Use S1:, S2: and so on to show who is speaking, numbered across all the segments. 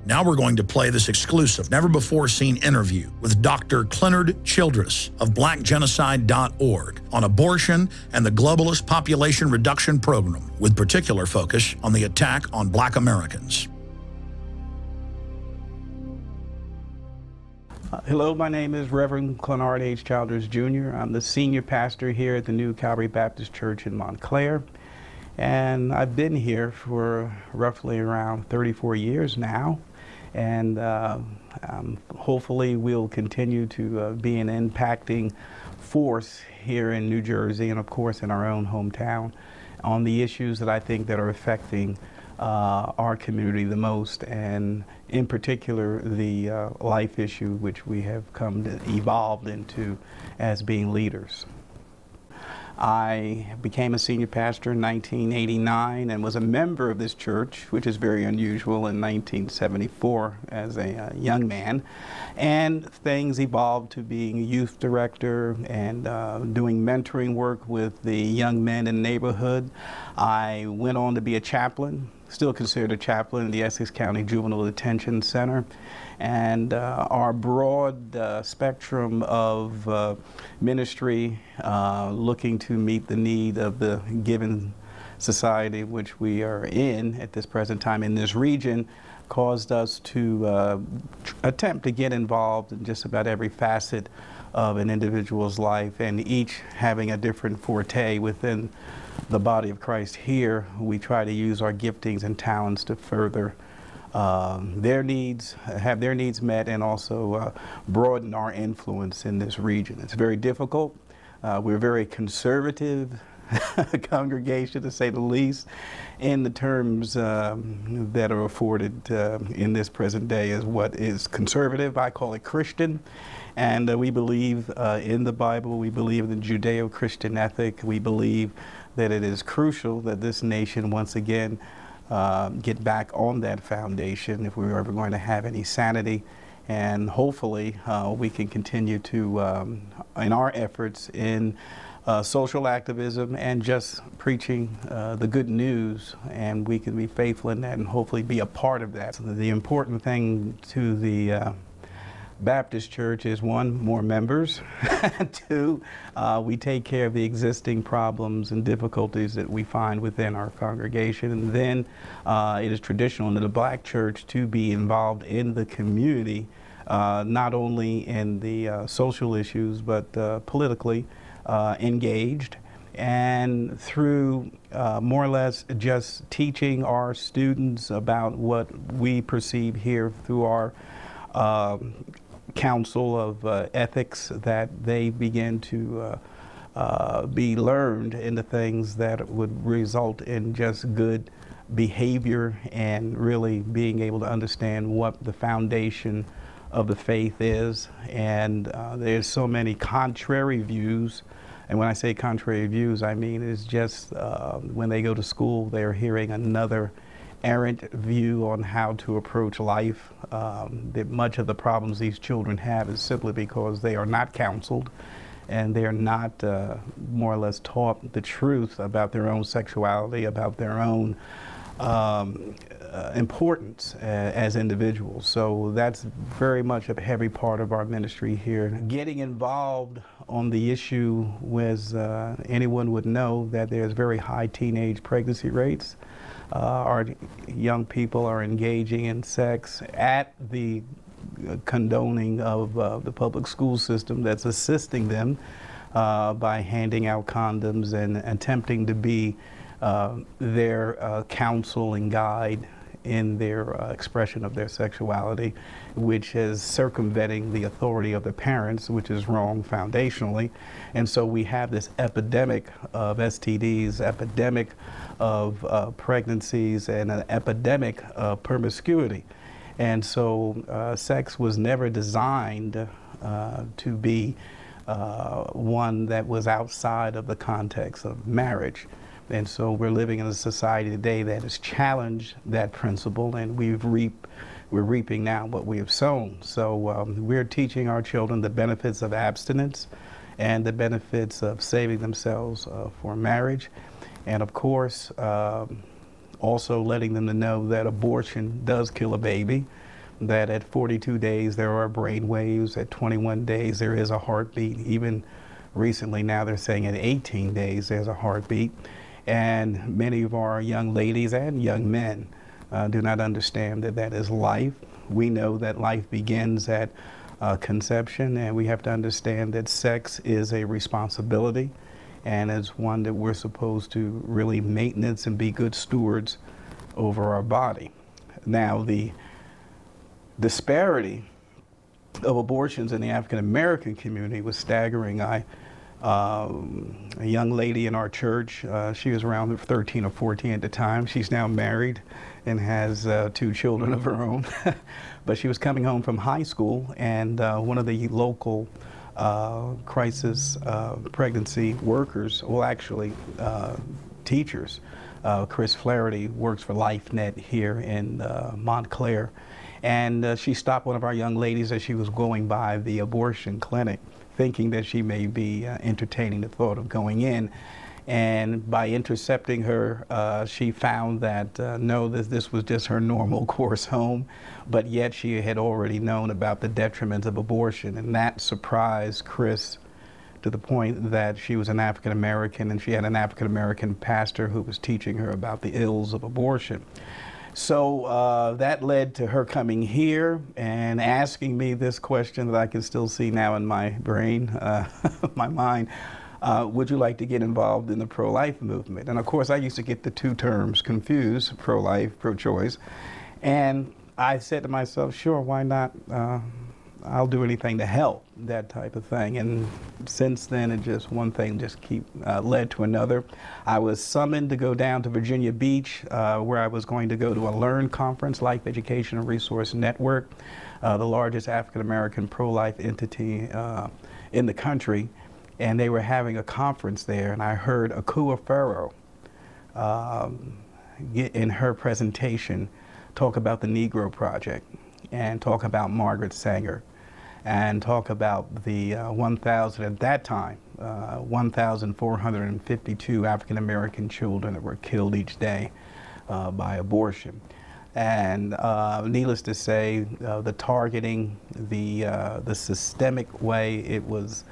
S1: Now we're going to play this exclusive, never-before-seen interview with Dr. Childress of blackgenocide.org on abortion and the globalist population reduction program, with particular focus on the attack on Black Americans.
S2: Hello, my name is Reverend Clenard H. Childress, Jr. I'm the senior pastor here at the New Calvary Baptist Church in Montclair. And I've been here for roughly around 34 years now. And hopefully we'll continue to be an impacting force here in New Jersey and of course in our own hometown on the issues that I think that are affecting our community the most, and in particular the life issue which we have come to evolve into as being leaders. I became a senior pastor in 1989 and was a member of this church, which is very unusual, in 1974 as a young man. And things evolved to being a youth director and doing mentoring work with the young men in the neighborhood. I went on to be a chaplain, still considered a chaplain in the Essex County Juvenile Detention Center. And our broad spectrum of ministry looking to meet the need of the given society which we are in at this present time in this region caused us to attempt to get involved in just about every facet of an individual's life, and each having a different forte within the body of Christ here. We try to use our giftings and talents to further their needs, have their needs met, and also broaden our influence in this region. It's very difficult. We're a very conservative congregation, to say the least, in the terms that are afforded in this present day as what is conservative. I call it Christian. And we believe in the Bible. We believe in the Judeo-Christian ethic. We believe that it is crucial that this nation once again get back on that foundation if we're ever going to have any sanity. And hopefully we can continue to, in our efforts in social activism and just preaching the good news, and we can be faithful in that and hopefully be a part of that. So the important thing to the Baptist Church is, one, more members. Two, we take care of the existing problems and difficulties that we find within our congregation. And then it is traditional in the Black church to be involved in the community, not only in the social issues, but politically engaged. And through more or less just teaching our students about what we perceive here through our council of ethics, that they begin to be learned into things that would result in just good behavior and really being able to understand what the foundation of the faith is. And there's so many contrary views. And when I say contrary views, I mean it's just when they go to school, they're hearing another errant view on how to approach life. That much of the problems these children have is simply because they are not counseled and they're not more or less taught the truth about their own sexuality, about their own importance as individuals. So that's very much a heavy part of our ministry here. Getting involved on the issue was anyone would know that there's very high teenage pregnancy rates. Our young people are engaging in sex at the condoning of the public school system that's assisting them by handing out condoms and attempting to be their counsel and guide in their expression of their sexuality, which is circumventing the authority of the parents, which is wrong foundationally. And so we have this epidemic of STDs, epidemic of pregnancies, and an epidemic of promiscuity. And so sex was never designed to be one that was outside of the context of marriage. And so we're living in a society today that has challenged that principle, and we're reaping now what we have sown. So we're teaching our children the benefits of abstinence and the benefits of saving themselves for marriage. And of course, also letting them to know that abortion does kill a baby, that at 42 days there are brain waves, at 21 days there is a heartbeat. Even recently now they're saying at 18 days there's a heartbeat. And many of our young ladies and young men do not understand that that is life. We know that life begins at conception, and we have to understand that sex is a responsibility and is one that we're supposed to really maintenance and be good stewards over our body. Now, the disparity of abortions in the African American community was staggering. A young lady in our church, she was around 13 or 14 at the time. She's now married and has 2 children of her own. But she was coming home from high school, and one of the local crisis pregnancy workers, well, actually teachers, Chris Flaherty works for LifeNet here in Montclair, and she stopped one of our young ladies as she was going by the abortion clinic, thinking that she may be entertaining the thought of going in. And by intercepting her, she found that no, this was just her normal course home, but yet she had already known about the detriments of abortion, and that surprised Chris to the point that she was an African American, and she had an African American pastor who was teaching her about the ills of abortion. So that led to her coming here and asking me this question that I can still see now in my brain, my mind. Would you like to get involved in the pro-life movement? And of course, I used to get the 2 terms confused, pro-life, pro-choice. And I said to myself, sure, why not? I'll do anything to help, that type of thing. And since then, it just one thing just led to another. I was summoned to go down to Virginia Beach, where I was going to go to a LEARN conference, Life Education and Resource Network, the largest African-American pro-life entity in the country. And they were having a conference there, and I heard Akua Farrow in her presentation talk about the Negro Project and talk about Margaret Sanger and talk about the 1,000, at that time, 1,452 African American children that were killed each day by abortion. And needless to say, the targeting, the systemic way it was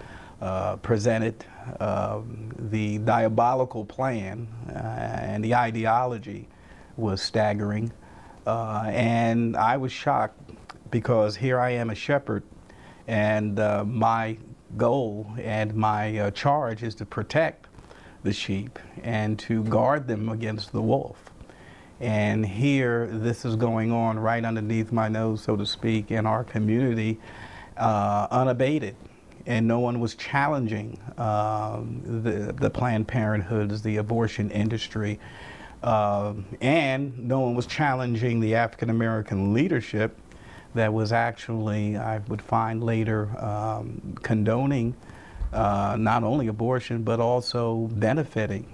S2: presented, the diabolical plan and the ideology was staggering. And I was shocked because here I am, a shepherd, and my goal and my charge is to protect the sheep and to guard them against the wolf. And here, this is going on right underneath my nose, so to speak, in our community, unabated. And no one was challenging the Planned Parenthoods, the abortion industry, and no one was challenging the African American leadership that was actually, I would find later, condoning not only abortion, but also benefiting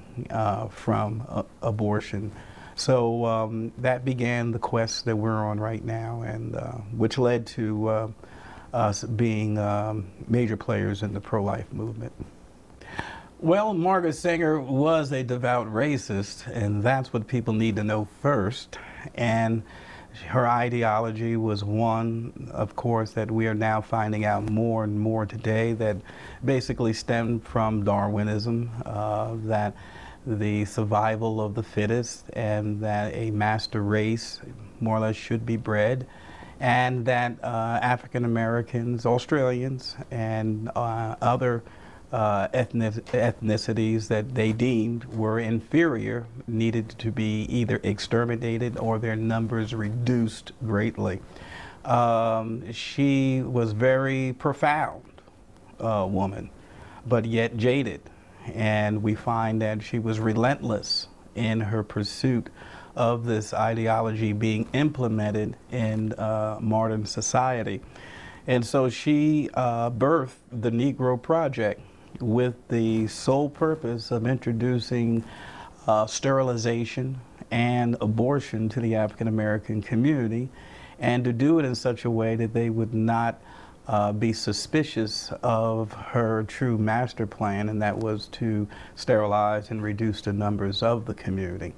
S2: from abortion. So that began the quest that we're on right now, and which led to us being major players in the pro-life movement. Well, Margaret Sanger was a devout racist, and that's what people need to know first. And her ideology was one, of course, that we are now finding out more and more today, that basically stemmed from Darwinism, that the survival of the fittest, and that a master race more or less should be bred, and that African Americans, Australians, and other ethnicities that they deemed were inferior needed to be either exterminated or their numbers reduced greatly. She was very profound woman, but yet jaded, and we find that she was relentless in her pursuit of this ideology being implemented in modern society. And so she birthed the Negro Project with the sole purpose of introducing sterilization and abortion to the African American community, and to do it in such a way that they would not be suspicious of her true master plan, and that was to sterilize and reduce the numbers of the community.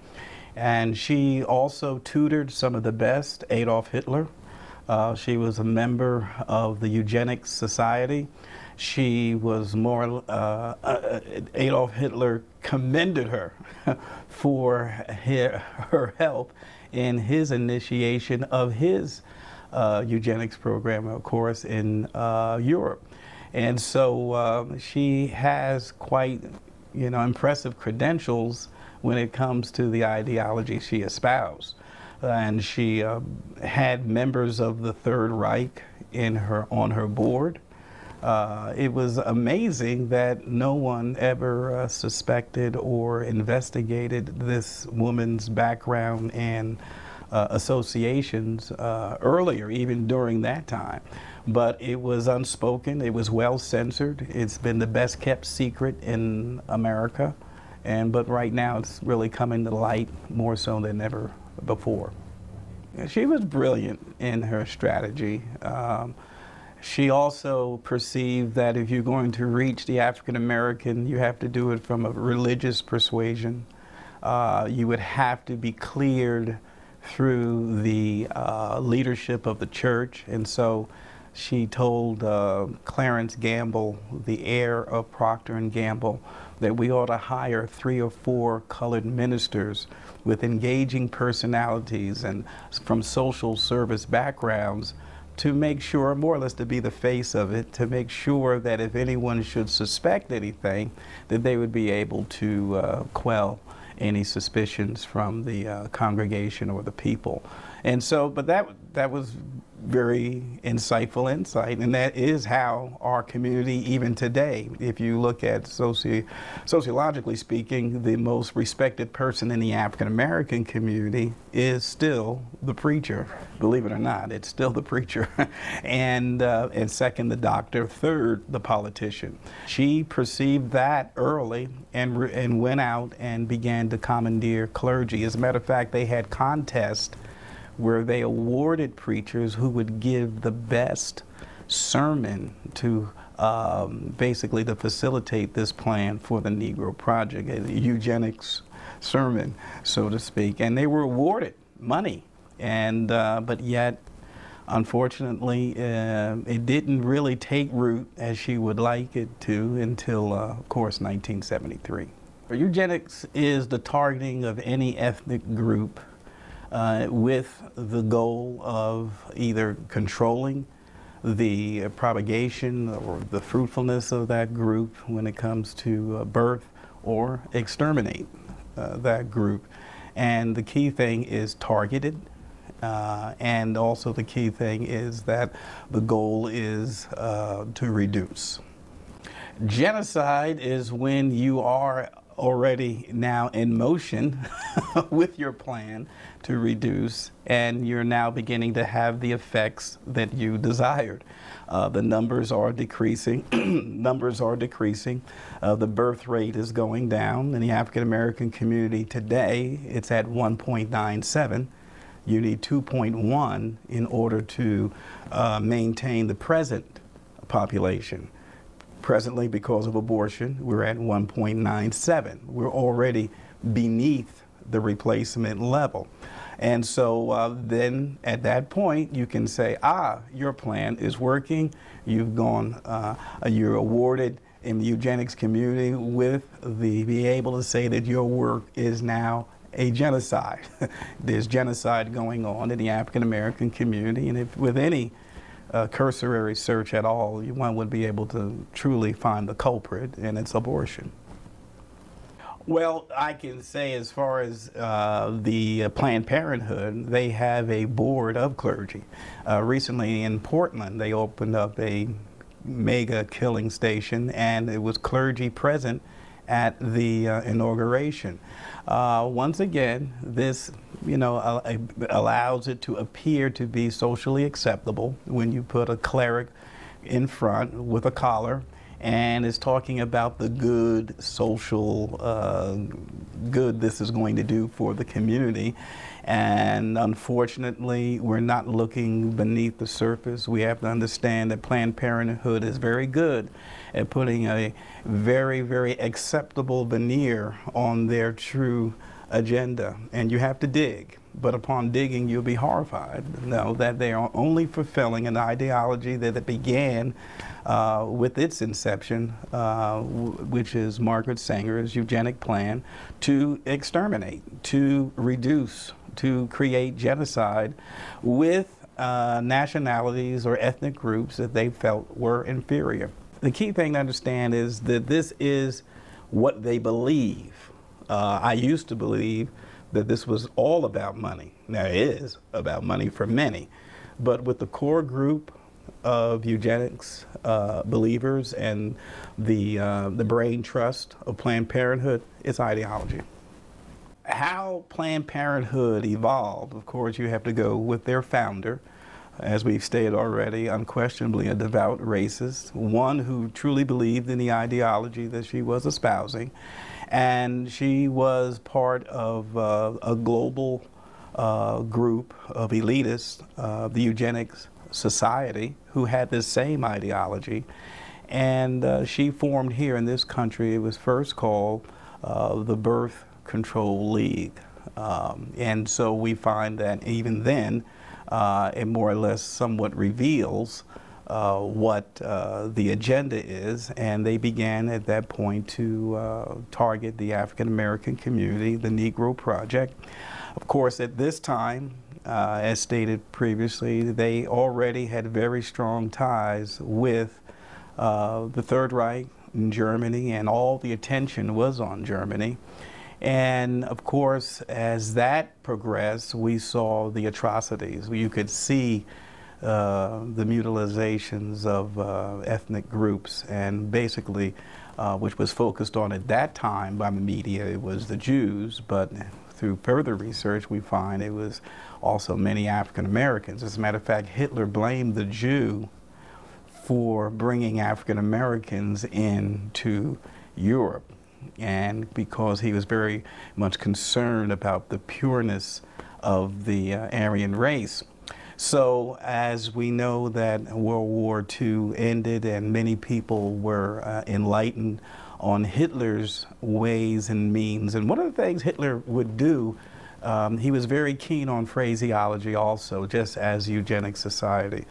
S2: And she also tutored some of the best, Adolf Hitler, She was a member of the Eugenics Society. She was more, Adolf Hitler commended her for her help in his initiation of his eugenics program, of course, in Europe. And so she has quite, impressive credentials when it comes to the ideology she espoused. And she had members of the Third Reich on her board. It was amazing that no one ever suspected or investigated this woman's background and associations earlier, even during that time. But it was unspoken, it was well censored, it's been the best kept secret in America, but right now it's really coming to light more so than ever before. She was brilliant in her strategy. She also perceived that if you're going to reach the African American, you have to do it from a religious persuasion. You would have to be cleared through the leadership of the church. And so she told Clarence Gamble, the heir of Procter & Gamble, that we ought to hire 3 or 4 colored ministers with engaging personalities and from social service backgrounds to make sure, more or less to be the face of it, to make sure that if anyone should suspect anything, that they would be able to quell any suspicions from the congregation or the people. And so, but that was very insightful insight, and that is how our community, even today, if you look at sociologically speaking, the most respected person in the African American community is still the preacher. Believe it or not, it's still the preacher. and second, the doctor. Third, the politician. She perceived that early and went out and began to commandeer clergy. As a matter of fact, they had contests where they awarded preachers who would give the best sermon to basically to facilitate this plan for the Negro Project, a eugenics sermon, so to speak. And they were awarded money, and but yet, unfortunately, it didn't really take root as she would like it to until, of course, 1973. Eugenics is the targeting of any ethnic group with the goal of either controlling the propagation or the fruitfulness of that group when it comes to birth, or exterminate that group. And the key thing is targeted, and also the key thing is that the goal is to reduce. Genocide is when you are already now in motion with your plan to reduce, and you're now beginning to have the effects that you desired. The numbers are decreasing. Numbers are decreasing. The birth rate is going down. In the African American community today, it's at 1.97. You need 2.1 in order to maintain the present population. Presently, because of abortion, we're at 1.97. We're already beneath the replacement level. And so then at that point, you can say, your plan is working. You've gone, you're awarded in the eugenics community with be able to say that your work is now a genocide. There's genocide going on in the African American community, and if with any cursory search at all, one would be able to truly find the culprit, and it's abortion. Well, I can say as far as the Planned Parenthood, they have a board of clergy. Recently in Portland, they opened up a mega killing station, and it was clergy present at the inauguration. Once again, this allows it to appear to be socially acceptable when you put a cleric in front with a collar and is talking about the good social good this is going to do for the community. And unfortunately, we're not looking beneath the surface. We have to understand that Planned Parenthood is very good at putting a very, very acceptable veneer on their true agenda. And you have to dig. but upon digging, you'll be horrified to know that they are only fulfilling an ideology that began with its inception, which is Margaret Sanger's eugenic plan to exterminate, to reduce, to create genocide with nationalities or ethnic groups that they felt were inferior. The key thing to understand is that this is what they believe. I used to believe that this was all about money. Now it is about money for many, but with the core group of eugenics believers and the brain trust of Planned Parenthood, it's ideology. How Planned Parenthood evolved, of course, you have to go with their founder, as we've stated already, unquestionably a devout racist, one who truly believed in the ideology that she was espousing. And she was part of a global group of elitists, the Eugenics Society, who had this same ideology. And she formed here in this country, it was first called the Birth Control League. And so we find that even then, it more or less somewhat reveals what the agenda is, and they began at that point to target the African American community, the Negro Project. Of course, at this time, as stated previously, they already had very strong ties with the Third Reich in Germany, and all the attention was on Germany. And of course, as that progressed, we saw the atrocities. You could see the mutilations of ethnic groups, and basically, which was focused on at that time by the media, it was the Jews, but through further research, we find it was also many African Americans. As a matter of fact, Hitler blamed the Jew for bringing African Americans into Europe, and because he was very much concerned about the pureness of the Aryan race. So as we know that World War II ended and many people were enlightened on Hitler's ways and means, and one of the things Hitler would do, he was very keen on phraseology also, just as Eugenics Society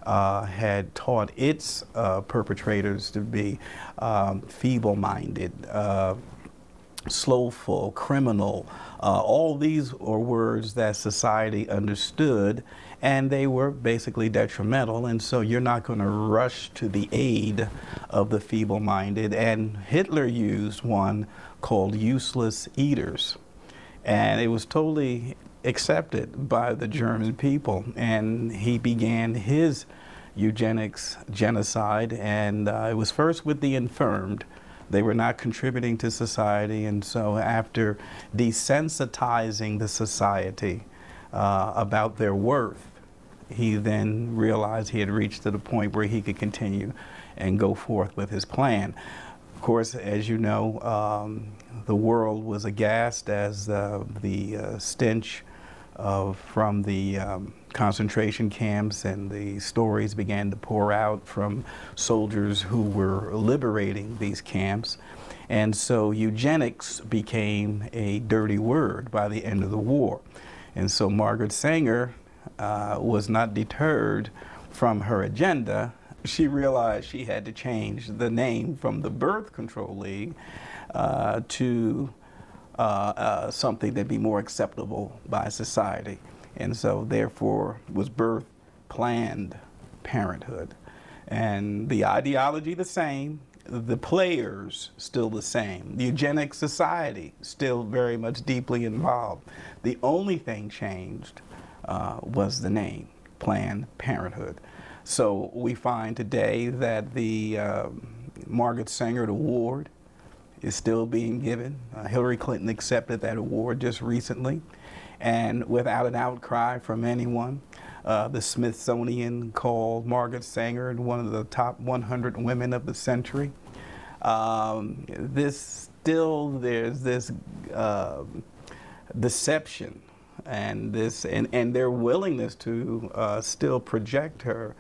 S2: had taught its perpetrators to be feeble-minded, slowful, criminal. All these are words that society understood, and they were basically detrimental, and so you're not going to rush to the aid of the feeble-minded. And Hitler used one called useless eaters, and it was totally accepted by the German people, and he began his eugenics genocide, and it was first with the infirmed. They were not contributing to society, and so after desensitizing the society about their worth, he then realized he had reached to the point where he could continue and go forth with his plan. Of course, as you know, the world was aghast as the stench from the concentration camps and the stories began to pour out from soldiers who were liberating these camps. And so eugenics became a dirty word by the end of the war. And so Margaret Sanger was not deterred from her agenda. She realized she had to change the name from the Birth Control League to something that'd be more acceptable by society. And so therefore was birthed Planned Parenthood. And the ideology the same, the players still the same. The Eugenics Society still very much deeply involved. The only thing changed was the name, Planned Parenthood. So we find today that the Margaret Sanger Award is still being given. Hillary Clinton accepted that award just recently, and without an outcry from anyone. The Smithsonian called Margaret Sanger one of the top 100 women of the century. There's this deception and their willingness to still project her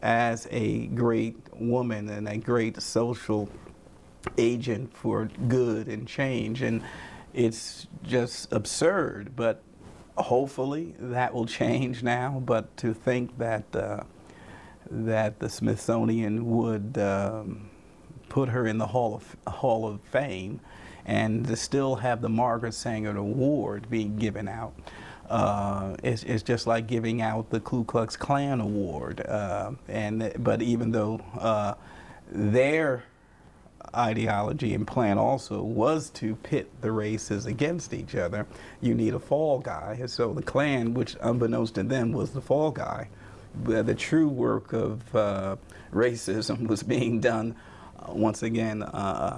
S2: as a great woman and a great social agent for good and change, and it's just absurd. But Hopefully that will change now, but to think that that the Smithsonian would put her in the Hall of Fame and to still have the Margaret Sanger Award being given out. It's just like giving out the Ku Klux Klan Award. But even though their ideology and plan also was to pit the races against each other, you need a fall guy. And so the Klan, which unbeknownst to them was the fall guy, the true work of racism was being done once again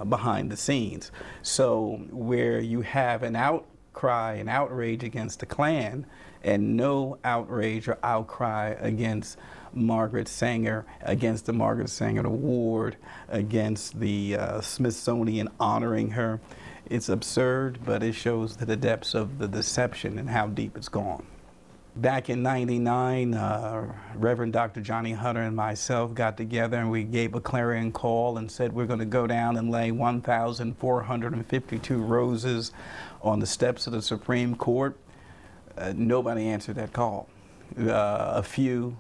S2: behind the scenes. So where you have an outcry and outrage against the Klan and no outrage or outcry against Margaret Sanger, against the Margaret Sanger Award, against the Smithsonian honoring her, it's absurd, but it shows the depths of the deception and how deep it's gone. Back in '99, Reverend Dr. Johnny Hunter and myself got together and we gave a clarion call and said we're going to go down and lay 1,452 roses on the steps of the Supreme Court. Nobody answered that call. A few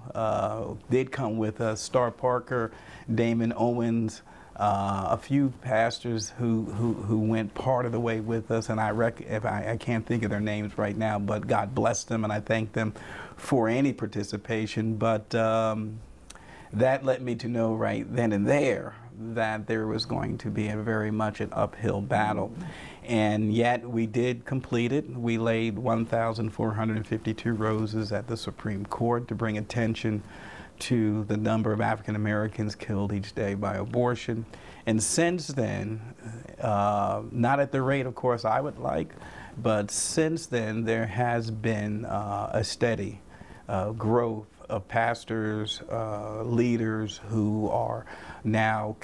S2: did come with us, Star Parker, Damon Owens, a few pastors who went part of the way with us, and I can't think of their names right now, but God bless them and I thank them for any participation. But that led me to know right then and there that there was going to be very much an uphill battle. And yet we did complete it. We laid 1,452 roses at the Supreme Court to bring attention to the number of African Americans killed each day by abortion. And since then, not at the rate, of course, I would like, but since then there has been a steady growth of pastors, leaders who are now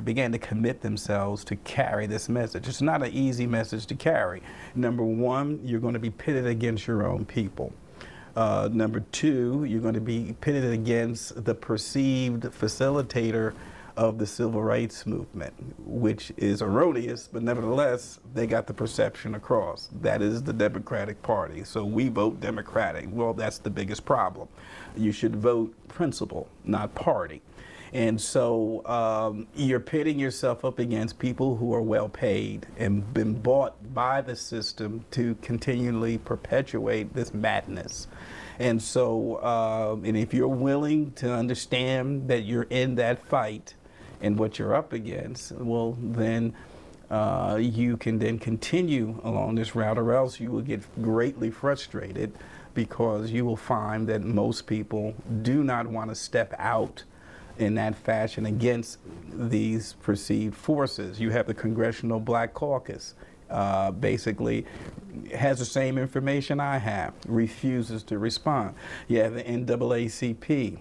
S2: began to commit themselves to carry this message. It's not an easy message to carry. Number one, you're going to be pitted against your own people. Number two, you're going to be pitted against the perceived facilitator of the civil rights movement, which is erroneous, but nevertheless, they got the perception across. That is the Democratic Party. So we vote Democratic. Well, that's the biggest problem. You should vote principle, not party. And so you're pitting yourself up against people who are well paid and been bought by the system to continually perpetuate this madness. And so, and if you're willing to understand that you're in that fight and what you're up against, well, then you can then continue along this route, or else you will get greatly frustrated because you will find that most people do not want to step out in that fashion against these perceived forces. You have the Congressional Black Caucus, basically has the same information I have, refuses to respond. You have the NAACP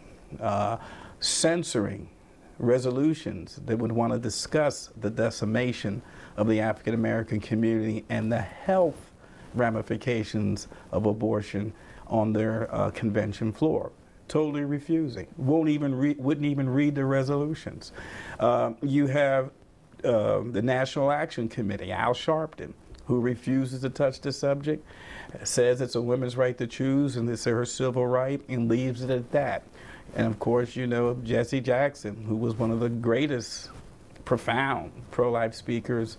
S2: censoring resolutions that would want to discuss the decimation of the African American community and the health ramifications of abortion on their convention floor. Totally refusing. Wouldn't even read the resolutions. You have the National Action Committee, Al Sharpton, who refuses to touch the subject, says it's a woman's right to choose and it's her civil right, and leaves it at that. And of course, you know, Jesse Jackson, who was one of the greatest, profound pro-life speakers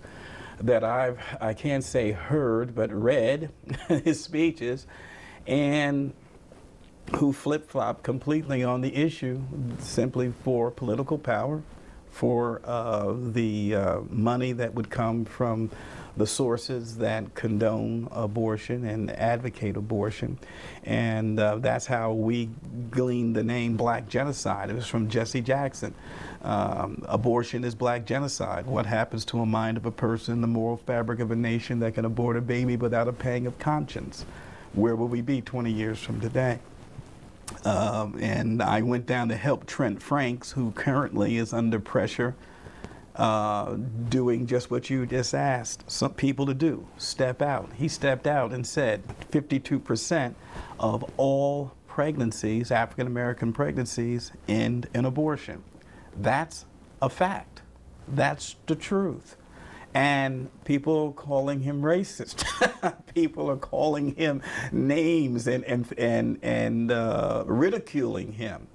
S2: that I can't say heard, but read his speeches, and who flip-flopped completely on the issue simply for political power, for the money that would come from the sources that condone abortion and advocate abortion. And that's how we gleaned the name Black Genocide. It was from Jesse Jackson. Abortion is black genocide. What happens to a mind of a person, the moral fabric of a nation that can abort a baby without a pang of conscience? Where will we be 20 years from today? And I went down to help Trent Franks, who currently is under pressure, doing just what you just asked some people to do, step out. He stepped out and said 52% of all pregnancies, African American pregnancies, end in abortion. That's a fact. That's the truth. And people are calling him racist. People are calling him names and ridiculing him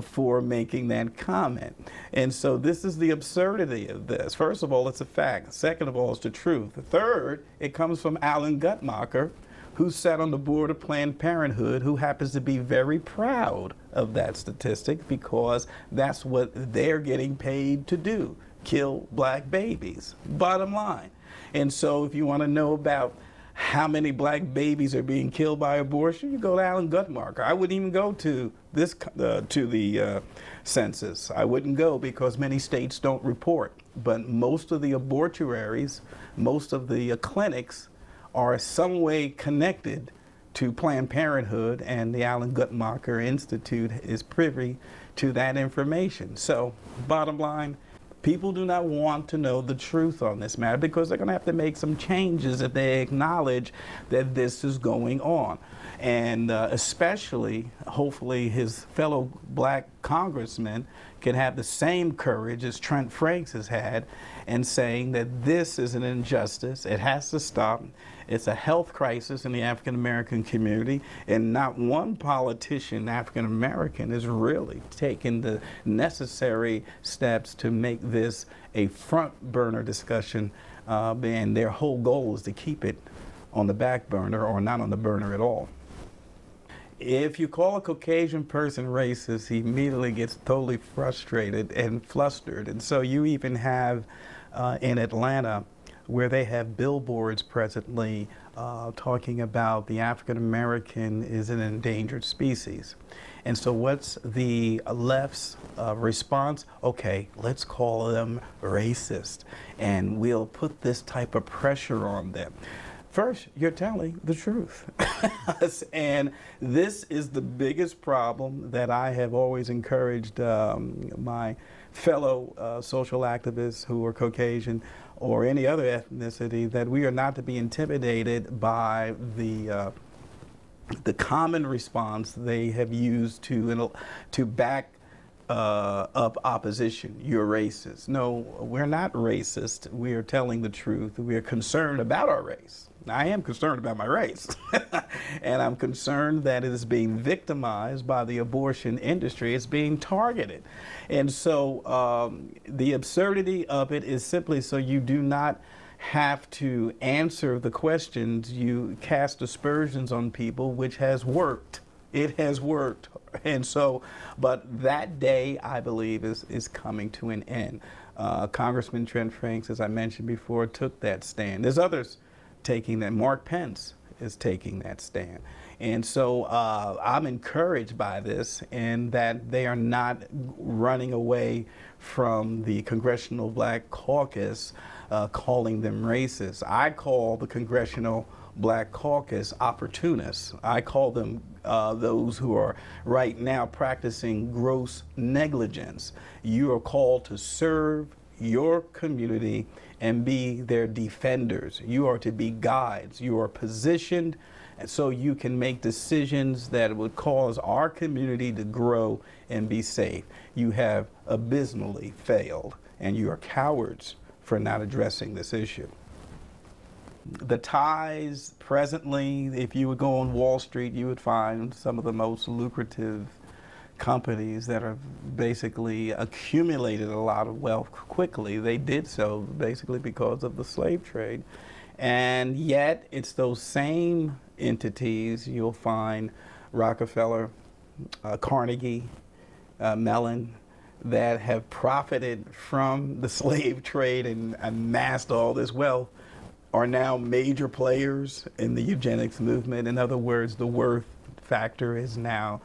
S2: for making that comment. And so this is the absurdity of this. First of all, it's a fact. Second of all, it's the truth. Third, it comes from Alan Guttmacher, who sat on the board of Planned Parenthood, who happens to be very proud of that statistic because that's what they're getting paid to do. Kill black babies, bottom line. And so if you want to know about how many black babies are being killed by abortion, you go to Alan Guttmacher. I wouldn't even go to this to the census. I wouldn't go because many states don't report. But most of the abortuaries, most of the clinics are some way connected to Planned Parenthood, and the Alan Guttmacher Institute is privy to that information. So bottom line, people do not want to know the truth on this matter because they're going to have to make some changes if they acknowledge that this is going on. And especially, hopefully, his fellow black congressmen can have the same courage as Trent Franks has had in saying that this is an injustice. It has to stop. It's a health crisis in the African American community, and not one politician, African American, is really taking the necessary steps to make this a front burner discussion, and their whole goal is to keep it on the back burner or not on the burner at all. If you call a Caucasian person racist, he immediately gets totally frustrated and flustered. And so you even have in Atlanta, where they have billboards presently talking about the African American is an endangered species. And so what's the left's response? Okay, let's call them racist, and we'll put this type of pressure on them. First, you're telling the truth. And this is the biggest problem that I have always encouraged my fellow social activists who are Caucasian or any other ethnicity, that we are not to be intimidated by the common response they have used to back up opposition. You're racist. No, we're not racist. We are telling the truth. We are concerned about our race. I am concerned about my race. And I'm concerned that it is being victimized by the abortion industry. It's being targeted. And so the absurdity of it is simply so you do not have to answer the questions. You cast aspersions on people, which has worked. It has worked. And so, but that day, I believe, is coming to an end. Congressman Trent Franks, as I mentioned before, took that stand. There's others taking that. Mark Pence is taking that stand. And so I'm encouraged by this, and that they are not running away from the Congressional Black Caucus, calling them racist. I call the Congressional Black Caucus opportunists. I call them those who are right now practicing gross negligence. You are called to serve your community and be their defenders. You are to be guides. You are positioned so you can make decisions that would cause our community to grow and be safe. You have abysmally failed, and you are cowards for not addressing this issue. The ties presently, if you would go on Wall Street, you would find some of the most lucrative companies that have basically accumulated a lot of wealth quickly. They did so basically because of the slave trade. And yet it's those same entities you'll find, Rockefeller, Carnegie, Mellon, that have profited from the slave trade and amassed all this wealth, are now major players in the eugenics movement. In other words, the worth factor is now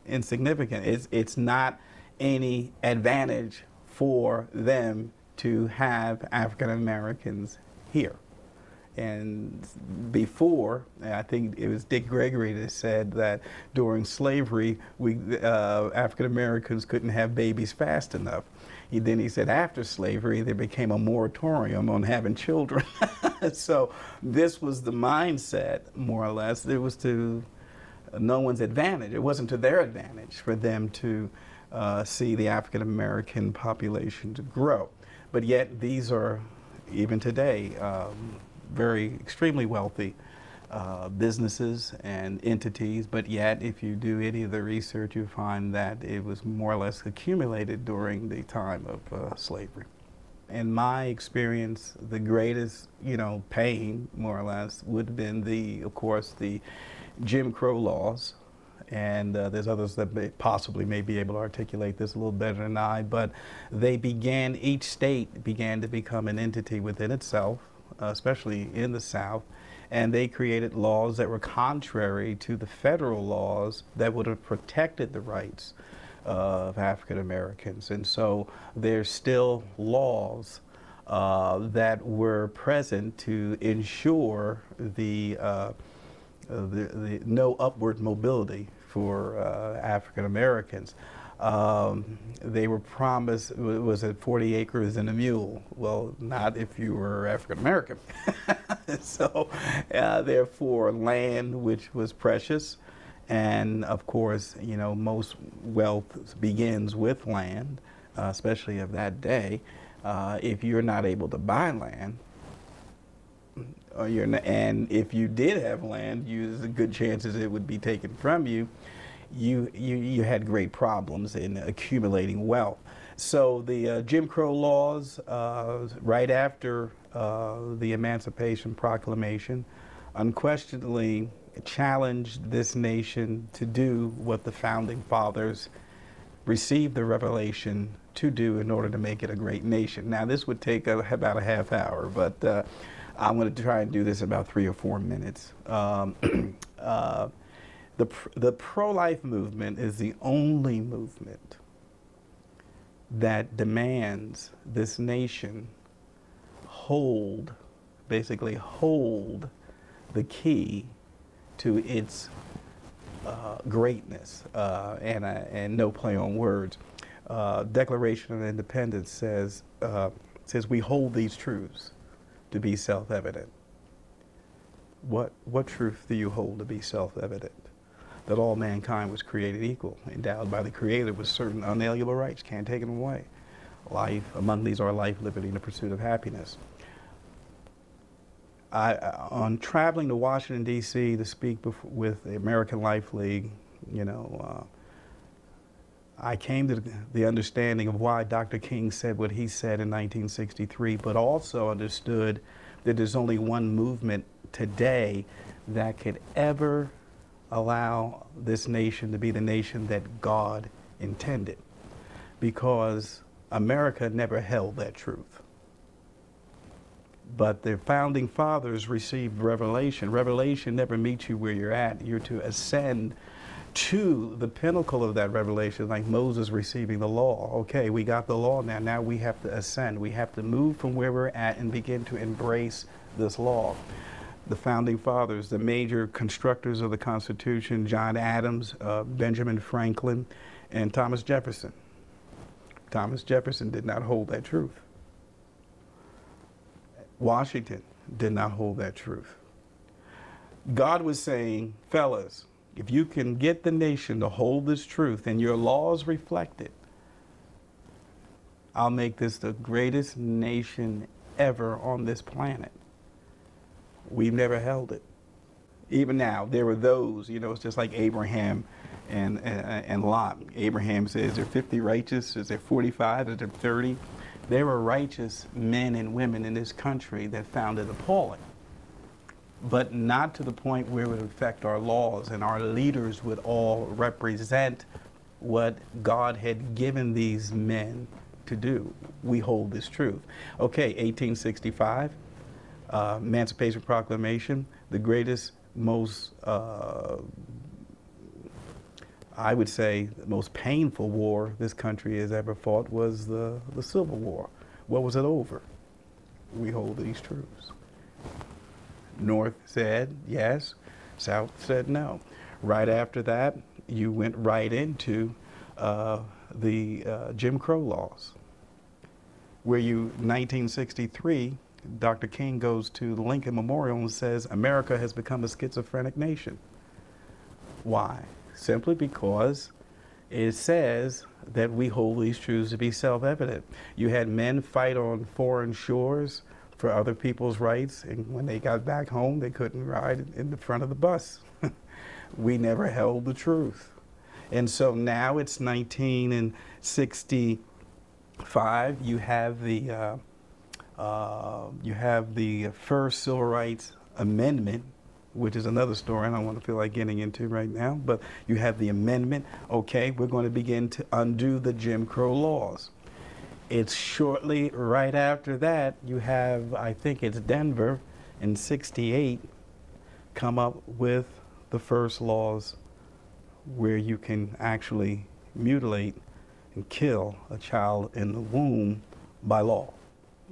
S2: insignificant. It's not any advantage for them to have African Americans here. And before, I think it was Dick Gregory that said that during slavery, African Americans couldn't have babies fast enough. Then he said after slavery, there became a moratorium on having children. So this was the mindset, more or less. It was to no one's advantage. It wasn't to their advantage for them to see the African American population to grow. But yet these are, even today, very extremely wealthy businesses and entities, but yet if you do any of the research, you find that it was more or less accumulated during the time of slavery. In my experience, the greatest, pain, more or less, would have been of course, the Jim Crow laws. And there's others that possibly may be able to articulate this a little better than I, but each state began to become an entity within itself, especially in the South, and they created laws that were contrary to the federal laws that would have protected the rights of African Americans. And so there's still laws that were present to ensure the no upward mobility for African Americans. They were promised, was it 40 acres and a mule? Well, not if you were African American. So, therefore, land which was precious, and of course, most wealth begins with land, especially of that day. If you're not able to buy land, and if you did have land, there's good chances it would be taken from you. You had great problems in accumulating wealth. So the Jim Crow laws, right after the Emancipation Proclamation, unquestionably challenged this nation to do what the Founding Fathers received the revelation to do in order to make it a great nation. Now, this would take about a half hour, but I'm going to try and do this in about 3 or 4 minutes. The pro-life movement is the only movement that demands this nation basically hold the key to its greatness, and no play on words. Declaration of Independence says we hold these truths to be self-evident. What truth do you hold to be self-evident? That all mankind was created equal, endowed by the Creator with certain unalienable rights, can't take them away. Life, among these are life, liberty, and the pursuit of happiness. On traveling to Washington, D.C. to speak with the American Life League, I came to the understanding of why Dr. King said what he said in 1963, but also understood that there's only one movement today that could ever allow this nation to be the nation that God intended, because America never held that truth. But the Founding Fathers received revelation. Revelation never meets you where you're at. You're to ascend to the pinnacle of that revelation, like Moses receiving the law. Okay, we got the law now. Now we have to ascend. We have to move from where we're at and begin to embrace this law. The Founding Fathers, the major constructors of the Constitution, John Adams, Benjamin Franklin, and Thomas Jefferson. Thomas Jefferson did not hold that truth. Washington did not hold that truth. God was saying, fellas, if you can get the nation to hold this truth and your laws reflect it, I'll make this the greatest nation ever on this planet. We've never held it. Even now, there were those, it's just like Abraham and Lot. Abraham says, is there 50 righteous? Is there 45? Is there 30? There were righteous men and women in this country that found it appalling, but not to the point where it would affect our laws, and our leaders would all represent what God had given these men to do. We hold this truth. Okay, 1865, Emancipation Proclamation, the greatest, most, I would say, the most painful war this country has ever fought was the Civil War. What was it over? We hold these truths. North said yes, South said no. Right after that, you went right into the Jim Crow laws, where 1963, Dr. King goes to the Lincoln Memorial and says, America has become a schizophrenic nation. Why? Simply because it says that we hold these truths to be self-evident. You had men fight on foreign shores for other people's rights, and when they got back home, they couldn't ride in the front of the bus. We never held the truth. And so now it's 1965. You have the first Civil Rights Amendment, which is another story I don't want to feel like getting into right now, but you have the amendment. Okay, we're going to begin to undo the Jim Crow laws. It's shortly right after that, you have, I think it's Denver in '68, come up with the first laws where you can actually mutilate and kill a child in the womb by law.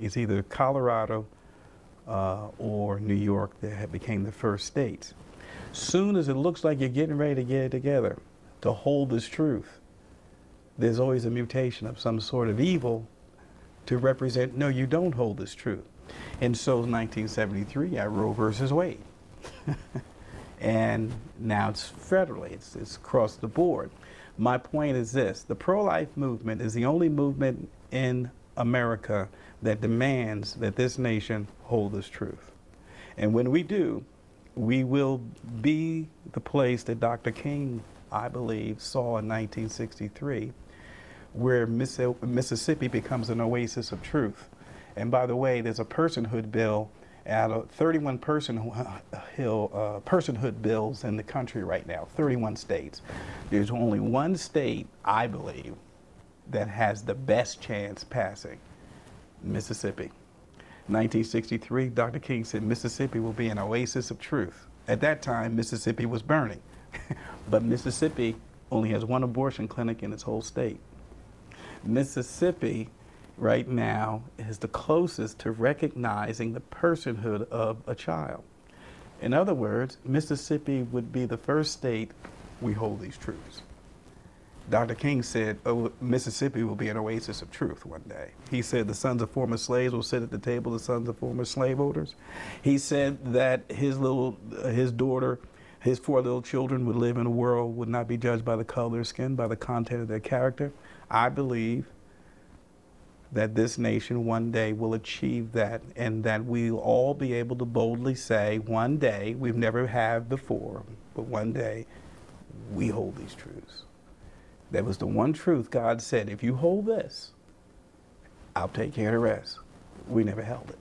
S2: It's either Colorado or New York that became the first states. Soon as it looks like you're getting ready to get it together to hold this truth, there's always a mutation of some sort of evil to represent, no, you don't hold this truth. And so 1973, you had Roe versus Wade. And now it's federally, it's across the board. My point is this: the pro-life movement is the only movement in America that demands that this nation hold this truth. And when we do, we will be the place that Dr. King, I believe, saw in 1963, where Mississippi becomes an oasis of truth. And by the way, there's a personhood bill out of 31 personhood bills in the country right now, 31 states. There's only one state, I believe, that has the best chance passing, Mississippi. 1963, Dr. King said Mississippi will be an oasis of truth. At that time, Mississippi was burning. But Mississippi only has one abortion clinic in its whole state. Mississippi right now is the closest to recognizing the personhood of a child. In other words, Mississippi would be the first state we hold these truths. Dr. King said, oh, Mississippi will be an oasis of truth one day. He said the sons of former slaves will sit at the table, the sons of former slaveholders. He said that his daughter, his 4 little children would live in a world, would not be judged by the color of their skin, by the content of their character. I believe that this nation one day will achieve that, and that we'll all be able to boldly say one day, we've never had before, but one day we hold these truths. That was the one truth God said, if you hold this, I'll take care of the rest. We never held it.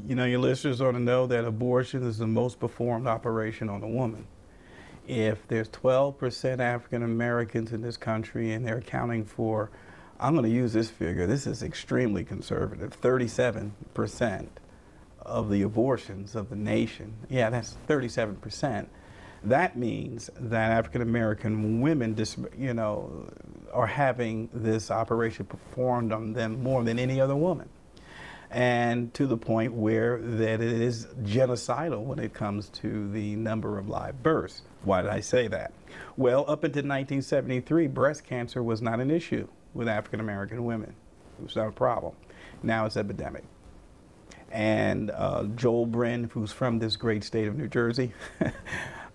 S2: You know, your listeners ought to know that abortion is the most performed operation on a woman. If there's 12% African Americans in this country and they're accounting for, I'm going to use this figure, this is extremely conservative, 37% of the abortions of the nation. Yeah, that's 37%. That means that African American women, you know, are having this operation performed on them more than any other woman. And to the point where that it is genocidal when it comes to the number of live births. Why did I say that? Well, up until 1973, breast cancer was not an issue with African American women. It was not a problem. Now it's epidemic. And Joel Brin, who's from this great state of New Jersey,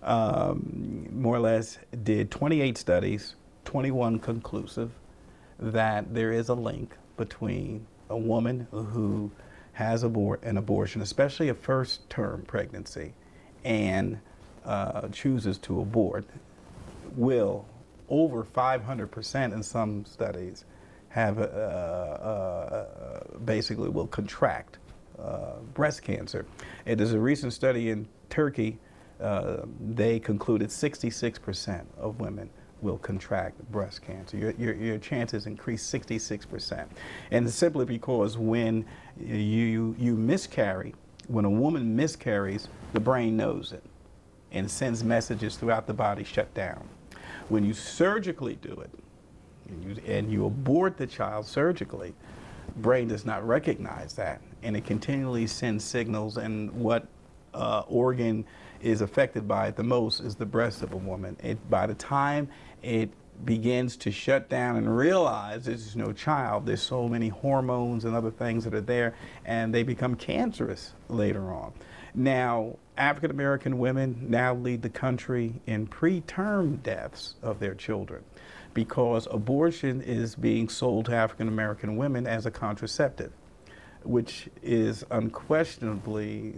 S2: more or less did 28 studies, 21 conclusive, that there is a link between a woman who has an abortion, especially a first-term pregnancy, and chooses to abort, will, over 500% in some studies, have basically will contract breast cancer. And there's a recent study in Turkey, they concluded 66% of women will contract breast cancer. Your chances increase 66%. And it's simply because when you miscarry, when a woman miscarries, the brain knows it and sends messages throughout the body, shut down. When you surgically do it, and you abort the child surgically, brain does not recognize that, and it continually sends signals, and what organ is affected by it the most is the breast of a woman. By the time it begins to shut down and realize there's no child, there's so many hormones and other things that are there, and they become cancerous later on. Now, African American women now lead the country in preterm deaths of their children because abortion is being sold to African American women as a contraceptive, which is unquestionably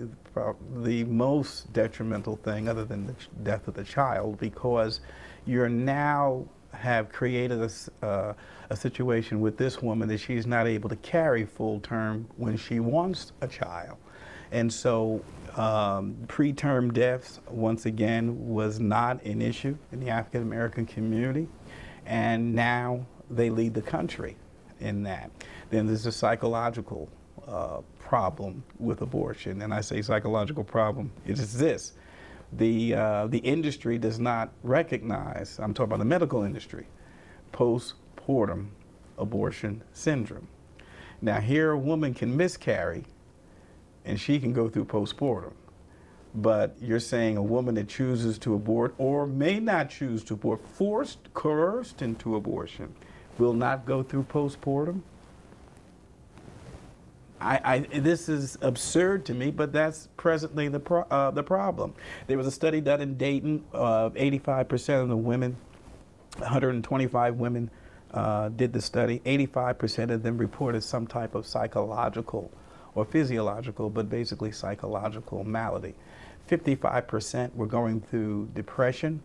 S2: the most detrimental thing other than the death of the child, because you're now have created a situation with this woman that she's not able to carry full term when she wants a child. And so preterm deaths, once again, was not an issue in the African American community, and now they lead the country in that. Then there's a psychological problem with abortion, and I say psychological problem. It is this: the industry does not recognize, I'm talking about the medical industry, postpartum abortion syndrome. Now here a woman can miscarry and she can go through postpartum, but you're saying a woman that chooses to abort or may not choose to abort, coerced into abortion, will not go through postpartum? This is absurd to me, but that's presently the problem. There was a study done in Dayton. 85% of the women, 125 women did the study. 85% of them reported some type of psychological or physiological, but basically psychological malady. 55% were going through depression.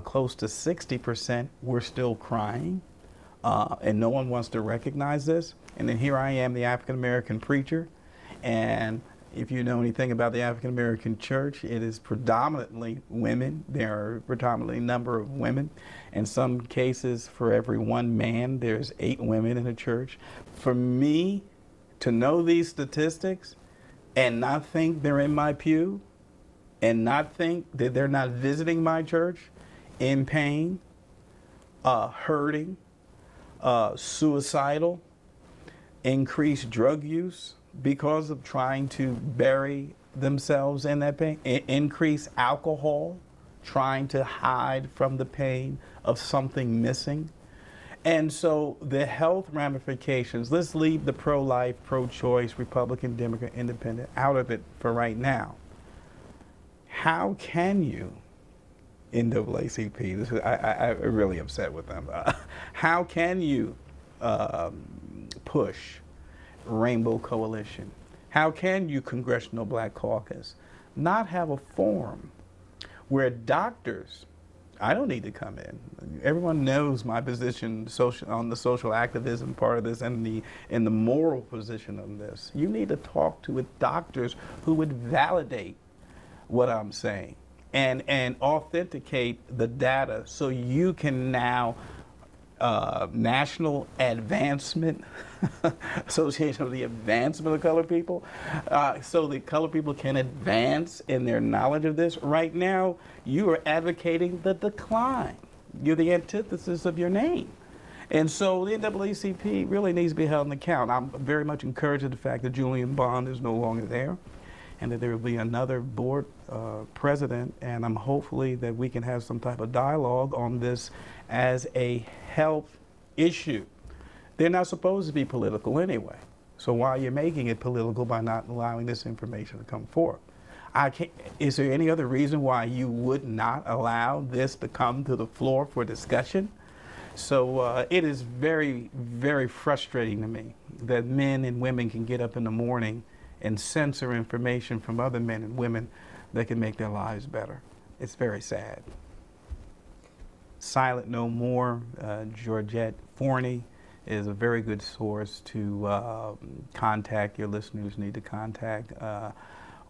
S2: Close to 60% were still crying. And no one wants to recognize this. And then here I am, the African American preacher, and if you know anything about the African American church, it is predominantly women. There are predominantly a number of women. In some cases, for every one man, there's 8 women in a church. For me to know these statistics and not think they're in my pew, and not think that they're not visiting my church in pain, hurting, suicidal, increased drug use because of trying to bury themselves in that pain, increased alcohol, trying to hide from the pain of something missing. And so the health ramifications, let's leave the pro-life, pro-choice, Republican, Democrat, Independent out of it for right now. How can you, NAACP, I'm really upset with them. How can you push Rainbow Coalition? How can you, Congressional Black Caucus, not have a forum where doctors, I don't need to come in. Everyone knows my position on the social activism part of this and the moral position on this. You need to talk to doctors who would validate what I'm saying and authenticate the data so you can now National Advancement Association of the Advancement of Colored People, so the colored people can advance in their knowledge of this. Right now, you are advocating the decline. You're the antithesis of your name. And so the NAACP really needs to be held in account. I'm very much encouraged at the fact that Julian Bond is no longer there, and that there will be another board president, and I'm hopefully that we can have some type of dialogue on this as a health issue. They're not supposed to be political anyway, so why are you making it political by not allowing this information to come forth? Is there any other reason why you would not allow this to come to the floor for discussion? So it is very, very frustrating to me that men and women can get up in the morning and censor information from other men and women that can make their lives better. It's very sad. Silent No More, Georgette Forney is a very good source to contact. Your listeners need to contact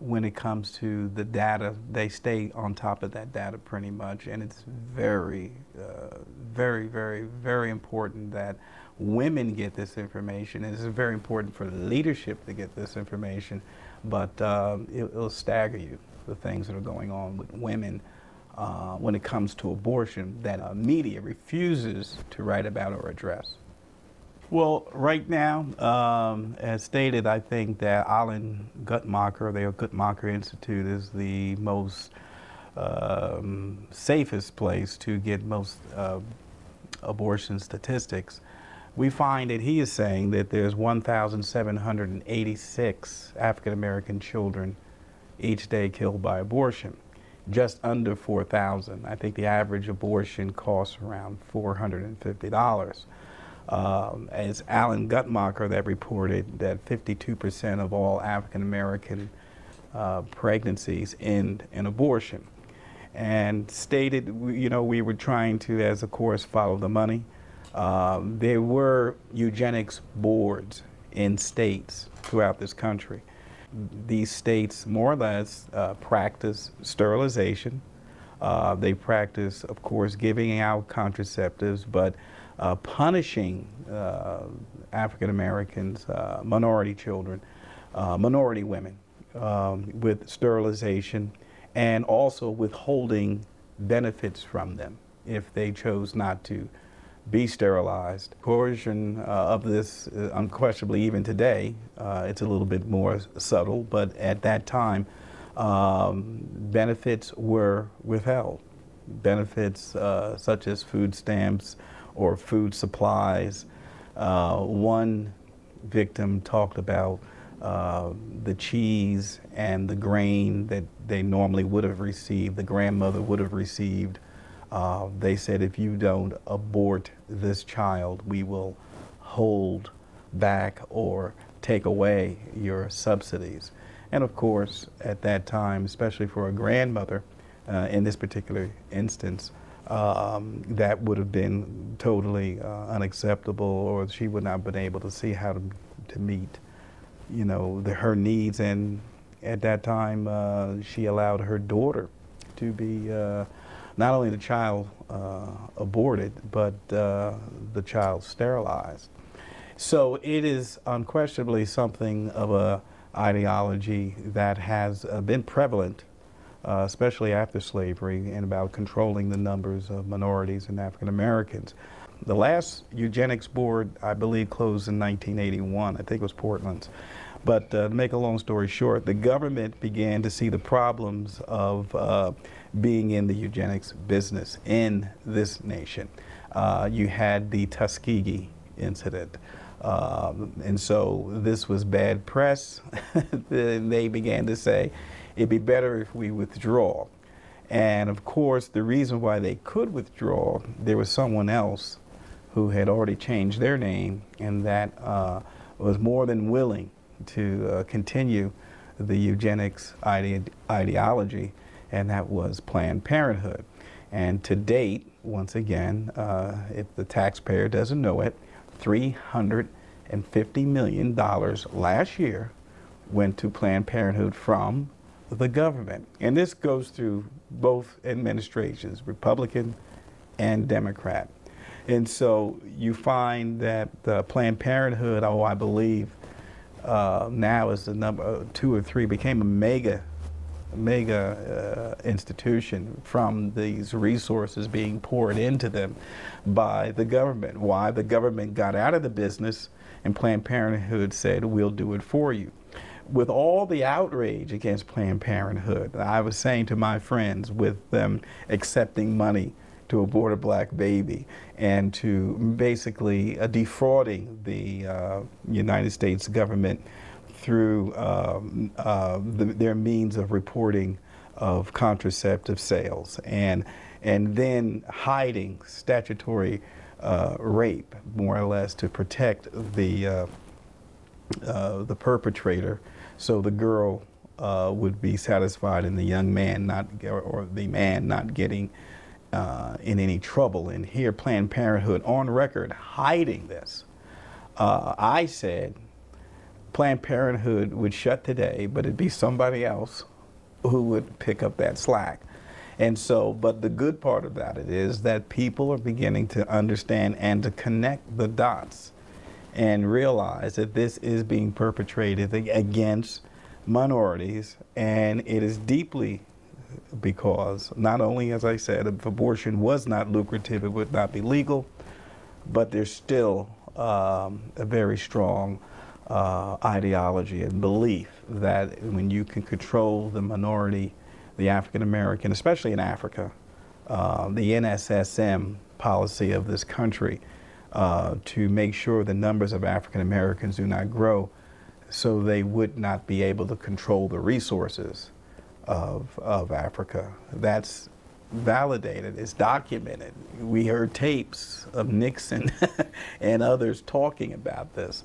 S2: when it comes to the data. They stay on top of that data pretty much, and it's very, very, very, very important that women get this information. And it's very important for leadership to get this information, but it'll stagger you, the things that are going on with women when it comes to abortion that media refuses to write about or address. Well, right now, as stated, I think that Alan Guttmacher, the Guttmacher Institute, is the most safest place to get most abortion statistics. We find that he is saying that there's 1,786 African American children each day killed by abortion. Just under 4,000. I think the average abortion costs around $450. As Alan Guttmacher that reported that 52% of all African American pregnancies end in abortion, and stated, you know, we were trying to, as of course, follow the money. There were eugenics boards in states throughout this country. These states more or less practice sterilization. They practice, of course, giving out contraceptives, but punishing African Americans, minority children, minority women with sterilization, and also withholding benefits from them if they chose not to be sterilized. Coercion of this, unquestionably even today, it's a little bit more subtle, but at that time, benefits were withheld. Benefits such as food stamps or food supplies. One victim talked about the cheese and the grain that they normally would have received, the grandmother would have received. They said, if you don't abort this child, we will hold back or take away your subsidies. And of course, at that time, especially for a grandmother, in this particular instance, that would have been totally unacceptable, or she would not have been able to see how to meet, you know, her needs. And at that time, she allowed her daughter to be not only the child aborted, but the child sterilized. So it is unquestionably something of a ideology that has been prevalent, especially after slavery, and about controlling the numbers of minorities and African Americans. The last eugenics board, I believe, closed in 1981. I think it was Portland's. But to make a long story short, the government began to see the problems of being in the eugenics business in this nation. You had the Tuskegee incident. And so this was bad press. They began to say, it'd be better if we withdraw. And of course, the reason why they could withdraw, there was someone else who had already changed their name, and that was more than willing to continue the eugenics ideology, and that was Planned Parenthood. And to date, once again, if the taxpayer doesn't know it, $350 million last year went to Planned Parenthood from the government. And this goes through both administrations, Republican and Democrat. And so you find that Planned Parenthood, I believe, now is the number 2 or 3, became a mega institution from these resources being poured into them by the government. Why? The government got out of the business, and Planned Parenthood said, we'll do it for you. With all the outrage against Planned Parenthood, I was saying to my friends, with them accepting money to abort a black baby and to basically defrauding the United States government through their means of reporting of contraceptive sales, and then hiding statutory rape, more or less, to protect the perpetrator, so the girl would be satisfied and the young man or the man not getting in any trouble. And here Planned Parenthood on record hiding this. I said Planned Parenthood would shut today, but it'd be somebody else who would pick up that slack. And so, but the good part about it is that people are beginning to understand and to connect the dots and realize that this is being perpetrated against minorities, and it is deeply because not only, as I said, if abortion was not lucrative, it would not be legal, but there's still a very strong ideology and belief that when you can control the minority, the African American, especially in Africa, the NSSM policy of this country to make sure the numbers of African Americans do not grow, so they would not be able to control the resources. of Africa. That's validated, it's documented. We heard tapes of Nixon and others talking about this.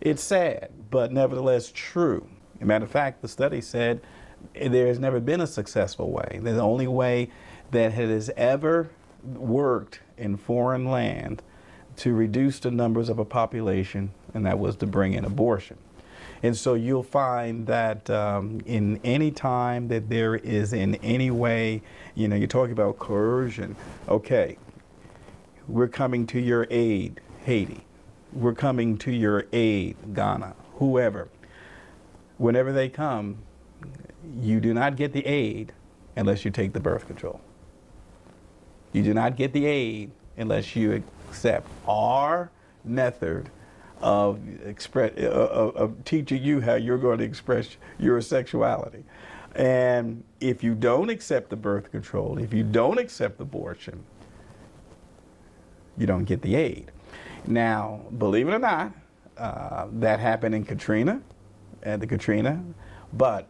S2: It's sad, but nevertheless true. As a matter of fact, the study said there has never been a successful way. The only way that has ever worked in foreign land to reduce the numbers of a population, and that was to bring in abortion. And so you'll find that in any time that there is in any way, you know, you're talking about coercion. Okay, we're coming to your aid, Haiti. We're coming to your aid, Ghana, whoever. Whenever they come, you do not get the aid unless you take the birth control. You do not get the aid unless you accept our method of teaching you how you're going to express your sexuality. And if you don't accept the birth control, if you don't accept abortion, you don't get the aid. Now, believe it or not, that happened in Katrina, but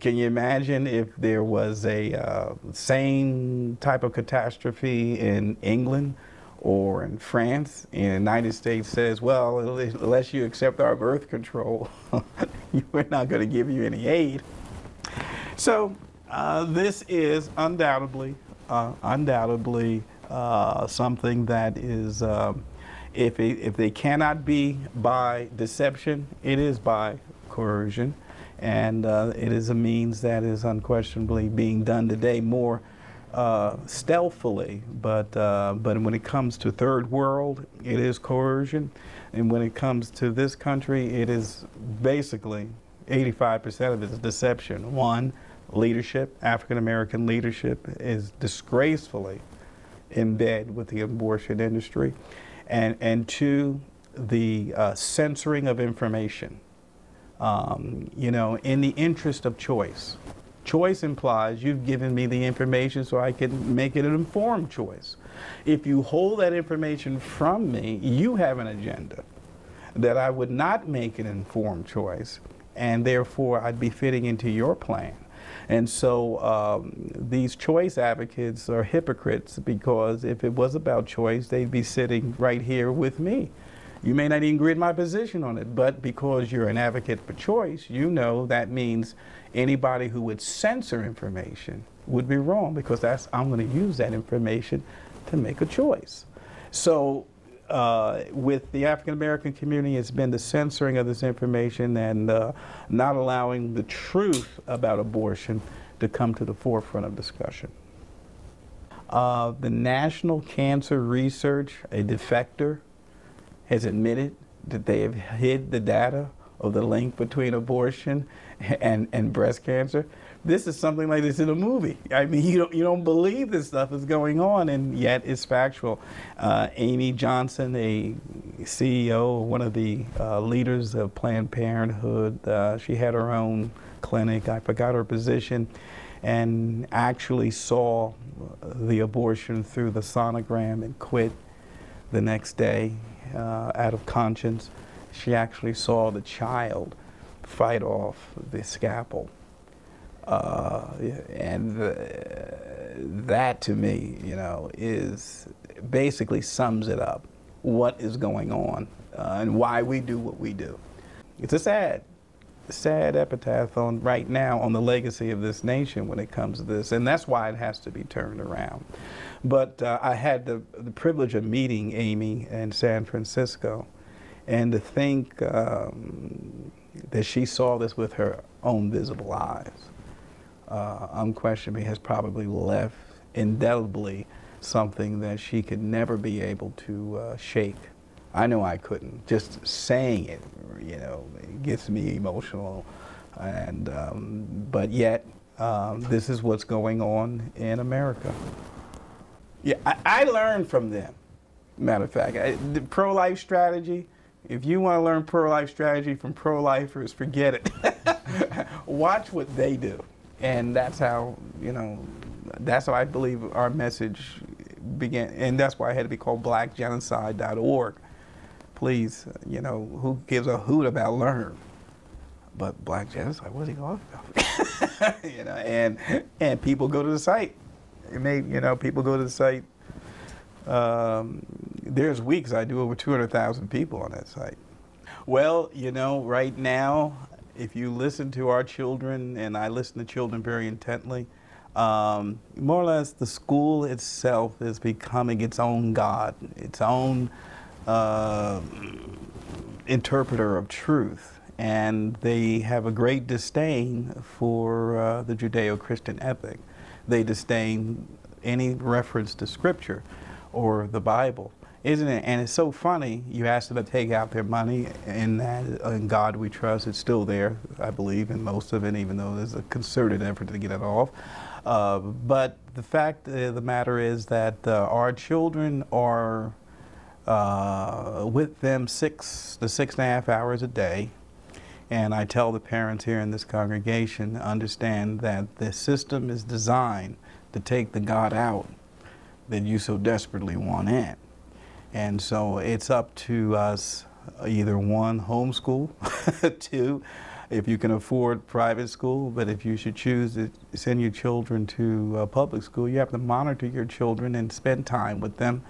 S2: can you imagine if there was a same type of catastrophe in England or in France, and the United States says, well, unless you accept our birth control, we're not going to give you any aid. So this is undoubtedly something that is, if they cannot be by deception, it is by coercion. And it is a means that is unquestionably being done today more stealthily, but when it comes to third world, it is coercion. And when it comes to this country, it is basically 85% of it is deception. One, leadership, African-American leadership is disgracefully in bed with the abortion industry. And two, the censoring of information. You know, in the interest of choice. Choice implies you've given me the information so I can make it an informed choice. If you hold that information from me, you have an agenda that I would not make an informed choice, and therefore I'd be fitting into your plan. And so these choice advocates are hypocrites, because if it was about choice, they'd be sitting right here with me. You may not even agree with my position on it, but because you're an advocate for choice, you know that means anybody who would censor information would be wrong, because I'm going to use that information to make a choice. So with the African American community, it's been the censoring of this information and not allowing the truth about abortion to come to the forefront of discussion. The National Cancer Research, a defector, has admitted that they have hid the data of the link between abortion and breast cancer. This is something like this in a movie. I mean, you don't believe this stuff is going on, and yet it's factual. Amy Johnson, a CEO, one of the leaders of Planned Parenthood, she had her own clinic. I forgot her position, and actually saw the abortion through the sonogram and quit the next day. Out of conscience. She actually saw the child fight off the scalpel. And that to me, you know, is basically sums it up, what is going on and why we do what we do. It's a sad epitaph on right now on the legacy of this nation when it comes to this, and that's why it has to be turned around. But I had the privilege of meeting Amy in San Francisco, and to think that she saw this with her own visible eyes, unquestionably has probably left indelibly something that she could never be able to shake. I know I couldn't. Just saying it, you know, it gets me emotional, and but yet this is what's going on in America. Yeah, I learned from them. Matter of fact, the pro-life strategy, if you want to learn pro-life strategy from pro-lifers, forget it. Watch what they do. And that's how, you know, that's how I believe our message began. And that's why it had to be called blackgenocide.org. Please, you know, who gives a hoot about learn? But black genocide, what's he talking about? You know, and people go to the site. People go to the site. There's weeks I do over 200,000 people on that site. Well, right now, if you listen to our children, and I listen to children very intently, more or less the school itself is becoming its own God, its own interpreter of truth. And they have a great disdain for the Judeo-Christian ethic. They disdain any reference to Scripture or the Bible. Isn't it? And it's so funny, you ask them to take out their money, and in God we trust. It's still there, I believe, in most of it, even though there's a concerted effort to get it off. But the fact of the matter is that our children are with them 6 to 6.5 hours a day. And I tell the parents here in this congregation, understand that the system is designed to take the God out that you so desperately want in. And so it's up to us, either one, homeschool, two, if you can afford private school, but if you should choose to send your children to public school, you have to monitor your children and spend time with them.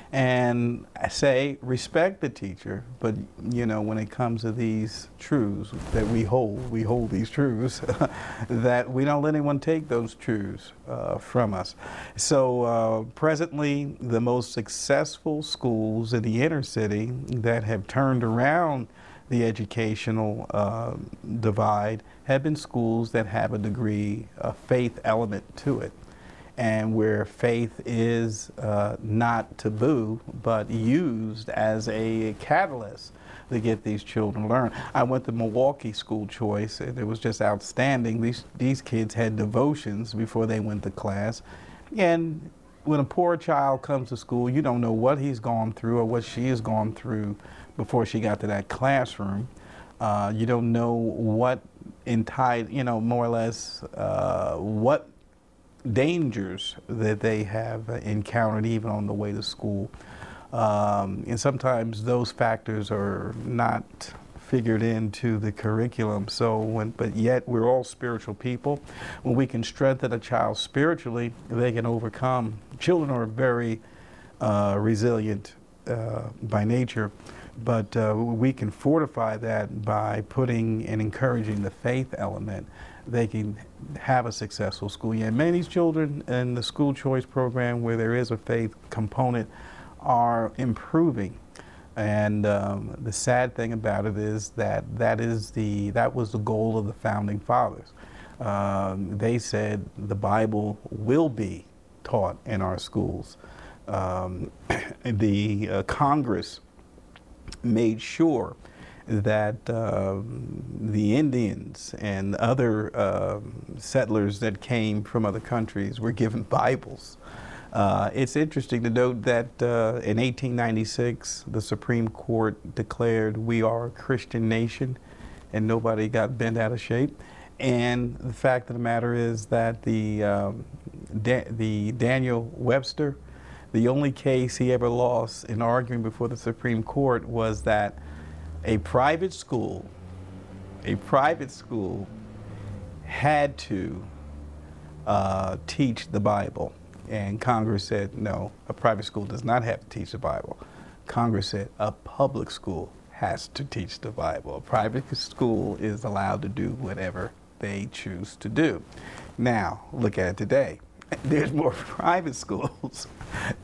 S2: And I say, respect the teacher, but when it comes to these truths that we hold these truths, that we don't let anyone take those truths from us. So presently, the most successful schools in the inner city that have turned around the educational divide have been schools that have a degree of faith element to it, and where faith is not taboo, but used as a catalyst to get these children to learn. I went to Milwaukee School Choice, and it was just outstanding. These kids had devotions before they went to class. And when a poor child comes to school, you don't know what he's gone through or what she has gone through before she got to that classroom. You don't know what more or less what dangers that they have encountered even on the way to school. And sometimes those factors are not figured into the curriculum. But yet we're all spiritual people. When we can strengthen a child spiritually, they can overcome. Children are very resilient by nature, but we can fortify that by putting and encouraging the faith element. They can have a successful school year. And many of these children in the school choice program, where there is a faith component, are improving. And the sad thing about it is that that was the goal of the founding fathers. They said the Bible will be taught in our schools. The Congress made sure that the Indians and other settlers that came from other countries were given Bibles. It's interesting to note that in 1896, the Supreme Court declared we are a Christian nation, and nobody got bent out of shape. And the fact of the matter is that the Daniel Webster, the only case he ever lost in arguing before the Supreme Court was that a private school had to teach the Bible. And Congress said, no, a private school does not have to teach the Bible. Congress said a public school has to teach the Bible. A private school is allowed to do whatever they choose to do. Now, look at it today. There's more private schools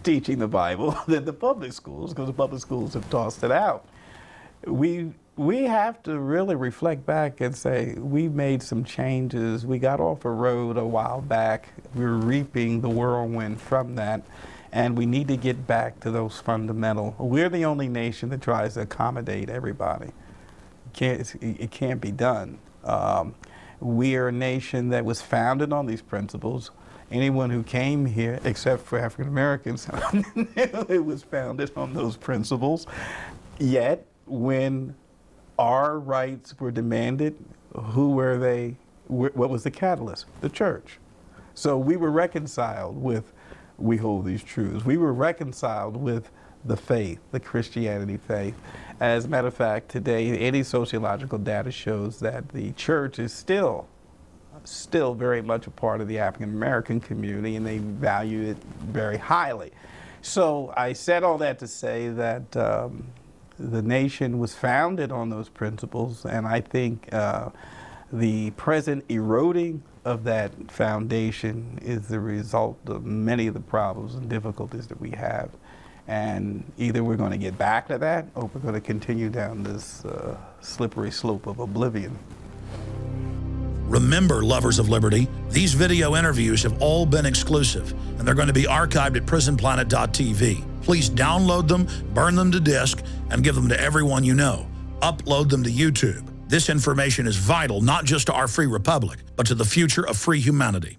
S2: teaching the Bible than the public schools, because the public schools have tossed it out. We have to really reflect back and say, we made some changes. We got off a road a while back. We're reaping the whirlwind from that, and we need to get back to those fundamental. We're the only nation that tries to accommodate everybody. It can't be done. We are a nation that was founded on these principles. Anyone who came here, except for African Americans, it was founded on those principles. Yet, when our rights were demanded, who were they? What was the catalyst? The church. So we were reconciled with, we hold these truths. We were reconciled with the faith, the Christianity faith. As a matter of fact, today, any sociological data shows that the church is still still very much a part of the African American community, and they value it very highly. So I said all that to say that the nation was founded on those principles, and I think the present eroding of that foundation is the result of many of the problems and difficulties that we have. And either we're going to get back to that, or we're going to continue down this slippery slope of oblivion.
S1: Remember, lovers of liberty, these video interviews have all been exclusive, and they're going to be archived at prisonplanet.tv. Please download them, burn them to disk, and give them to everyone you know. Upload them to YouTube. This information is vital not just to our free republic, but to the future of free humanity.